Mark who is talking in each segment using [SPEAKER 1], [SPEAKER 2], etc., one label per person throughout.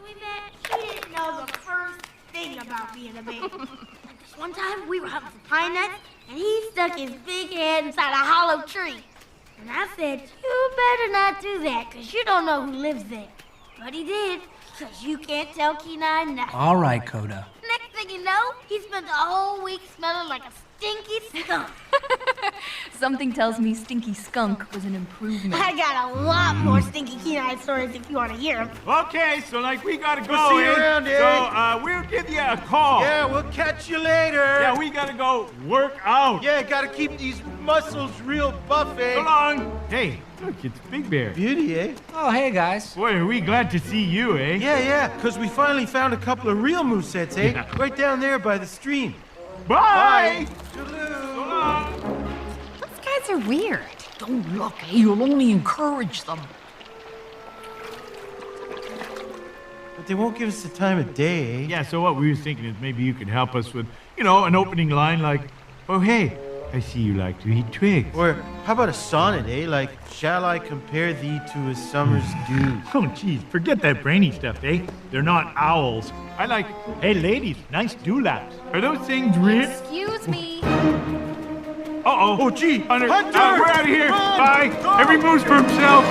[SPEAKER 1] we met, she didn't know the first thing about being a baby. Like this one time, we were hunting for pine nuts, and he stuck his big head inside a hollow tree. And I said, you better not do that, because you don't know who lives there. But he did, because you can't tell Kenai nothing.
[SPEAKER 2] All right, Koda.
[SPEAKER 1] Next thing you know, he spent the whole week smelling like a stinky skunk.
[SPEAKER 3] Something tells me stinky skunk was an improvement.
[SPEAKER 1] I got a lot more stinky Kenai stories if you want to hear them.
[SPEAKER 4] Okay, so we gotta go.
[SPEAKER 5] We'll see you around, eh?
[SPEAKER 4] So we'll give you a call.
[SPEAKER 5] Yeah, we'll catch you later.
[SPEAKER 4] Yeah, we gotta go work out.
[SPEAKER 5] Yeah, gotta keep these muscles real buff, eh?
[SPEAKER 4] So long. Hey, look, it's Big Bear.
[SPEAKER 5] Beauty, eh?
[SPEAKER 2] Oh, hey, guys.
[SPEAKER 4] Boy, are we glad to see you, eh?
[SPEAKER 5] Yeah, because we finally found a couple of real moosets, eh?
[SPEAKER 4] Yeah.
[SPEAKER 5] Right down there by the stream.
[SPEAKER 4] Bye.
[SPEAKER 5] Toodaloo.
[SPEAKER 4] So long.
[SPEAKER 3] Those guys are weird.
[SPEAKER 6] Don't look, eh? You'll only encourage them.
[SPEAKER 5] But they won't give us the time of day, eh?
[SPEAKER 4] Yeah, so what we were thinking is maybe you could help us with, an opening line like, oh, hey, I see you like to eat twigs.
[SPEAKER 5] Or how about a sonnet, eh? Like, shall I compare thee to a summer's dew?
[SPEAKER 4] Oh, geez, forget that brainy stuff, eh? They're not owls. I like, hey, ladies, nice dewlaps. Are those things real?
[SPEAKER 3] Excuse me.
[SPEAKER 4] Uh-oh.
[SPEAKER 5] Oh, gee.
[SPEAKER 4] Hunter,
[SPEAKER 5] Hunter!
[SPEAKER 4] we're out of here.
[SPEAKER 5] Run!
[SPEAKER 4] Bye.
[SPEAKER 5] Go!
[SPEAKER 4] Every moose for himself.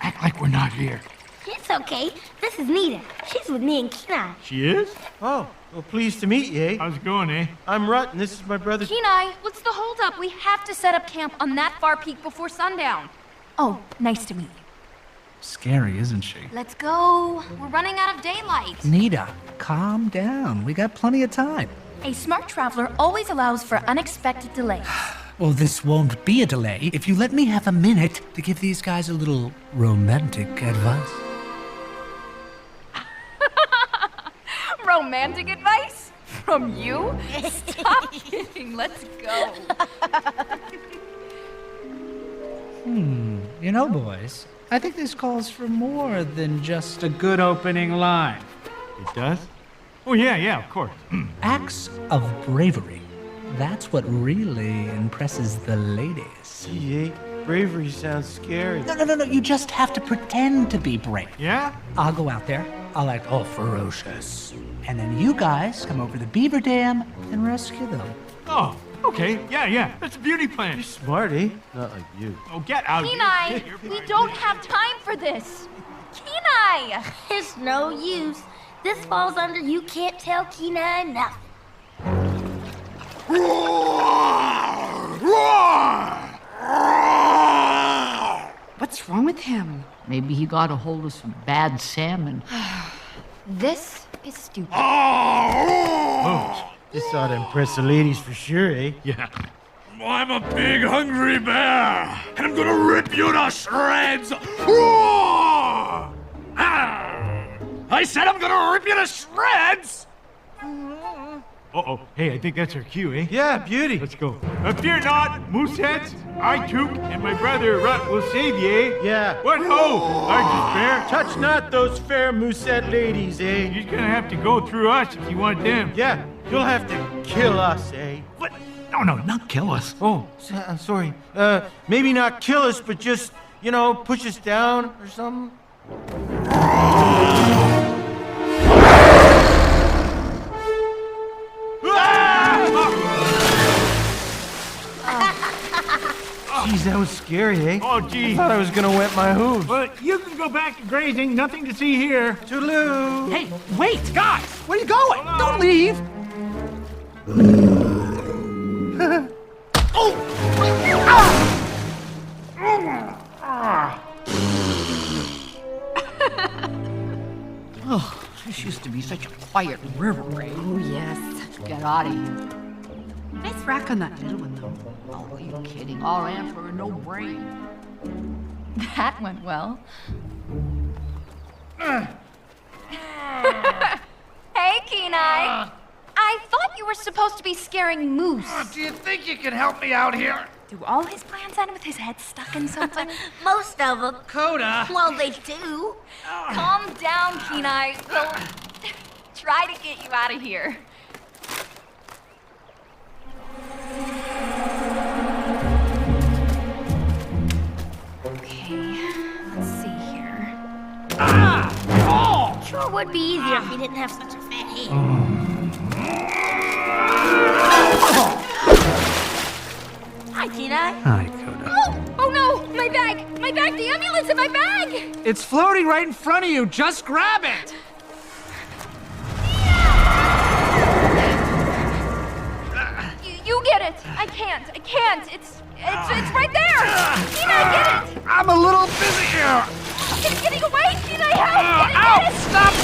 [SPEAKER 4] Act like we're not here.
[SPEAKER 1] It's okay. This is Nita. She's with me and Kenai.
[SPEAKER 4] She is?
[SPEAKER 5] Oh, well, pleased to meet you, eh?
[SPEAKER 4] How's it going, eh?
[SPEAKER 5] I'm Rutt, and this is my brother...
[SPEAKER 3] Kenai, what's the holdup? We have to set up camp on that far peak before sundown. Oh, nice to meet you.
[SPEAKER 2] Scary, isn't she?
[SPEAKER 3] Let's go. We're running out of daylight.
[SPEAKER 2] Nita, calm down. We got plenty of time.
[SPEAKER 3] A smart traveler always allows for unexpected delays.
[SPEAKER 2] Well, this won't be a delay if you let me have a minute to give these guys a little romantic advice.
[SPEAKER 3] Romantic advice? From you? Stop kidding. Let's go.
[SPEAKER 2] Boys, I think this calls for more than just a good opening line.
[SPEAKER 4] It does? Oh, yeah, of course.
[SPEAKER 2] Acts of bravery. That's what really impresses the ladies.
[SPEAKER 5] Gee, eh? Bravery sounds scary.
[SPEAKER 2] No. You just have to pretend to be brave.
[SPEAKER 4] Yeah?
[SPEAKER 2] I'll go out there. I'll act all ferocious. And then you guys come over the beaver dam and rescue them.
[SPEAKER 4] Oh, okay. Yeah. That's a beauty plan.
[SPEAKER 5] You're smart, eh? Not like you.
[SPEAKER 4] Oh, get out.
[SPEAKER 3] Kenai, we don't have time for this. Kenai!
[SPEAKER 1] It's no use. This falls under you can't tell Kenai nothing.
[SPEAKER 6] What's wrong with him? Maybe he got a hold of some bad salmon.
[SPEAKER 3] This is stupid.
[SPEAKER 4] Oh,
[SPEAKER 5] This ought to impress the ladies for sure, eh?
[SPEAKER 4] yeah.
[SPEAKER 7] I'm a big hungry bear, and I'm gonna rip you to shreds! Roar! Ah! I said I'm gonna rip you to shreds!
[SPEAKER 4] Uh-oh. Hey, I think that's our cue, eh?
[SPEAKER 5] Yeah, beauty.
[SPEAKER 4] Let's go. Fear not, mooseheads. I, Tuke, and my brother Rutt will save ye, eh?
[SPEAKER 5] Yeah.
[SPEAKER 4] What ho, largest bear?
[SPEAKER 5] Touch not those fair moosehead ladies, eh?
[SPEAKER 4] You're gonna have to go through us if you want them.
[SPEAKER 5] Yeah, you'll have to kill us, eh?
[SPEAKER 4] What? No, not kill us.
[SPEAKER 5] Oh, I'm sorry. Maybe not kill us, but just, push us down or something. Jeez, that was scary, eh?
[SPEAKER 4] Oh,
[SPEAKER 5] I
[SPEAKER 4] gee.
[SPEAKER 5] thought I was gonna wet my hooves.
[SPEAKER 4] Well, you can go back to grazing. Nothing to see here.
[SPEAKER 5] Toodaloo!
[SPEAKER 2] Hey, wait, guys! Where are you going? Don't leave!
[SPEAKER 6] Oh, this used to be such a quiet river, eh?
[SPEAKER 3] Oh, yes.
[SPEAKER 6] Get out of here.
[SPEAKER 8] Nice rack on that little one, though.
[SPEAKER 6] Oh, are you kidding? All ran for a no brain.
[SPEAKER 3] That went well. Hey, Kenai. I thought you were supposed to be scaring moose.
[SPEAKER 7] Do you think you can help me out here?
[SPEAKER 3] Do all his plans end with his head stuck in something?
[SPEAKER 1] Most of them.
[SPEAKER 7] Koda!
[SPEAKER 1] Well, they do.
[SPEAKER 3] Calm down, Kenai. We'll try to get you out of here. Okay, let's see here.
[SPEAKER 7] Ah!
[SPEAKER 1] Sure would be easier if he didn't have such a fat head. Hi, Kenai.
[SPEAKER 2] Hi, Koda.
[SPEAKER 3] Oh no! My bag! My bag! The ambulance in my bag!
[SPEAKER 9] It's floating right in front of you. Just grab it.
[SPEAKER 3] You get it! I can't! It's right there! Kenai, get it!
[SPEAKER 9] I'm a little busy here.
[SPEAKER 3] It's getting away! Kenai, help!
[SPEAKER 9] Ow! Stop!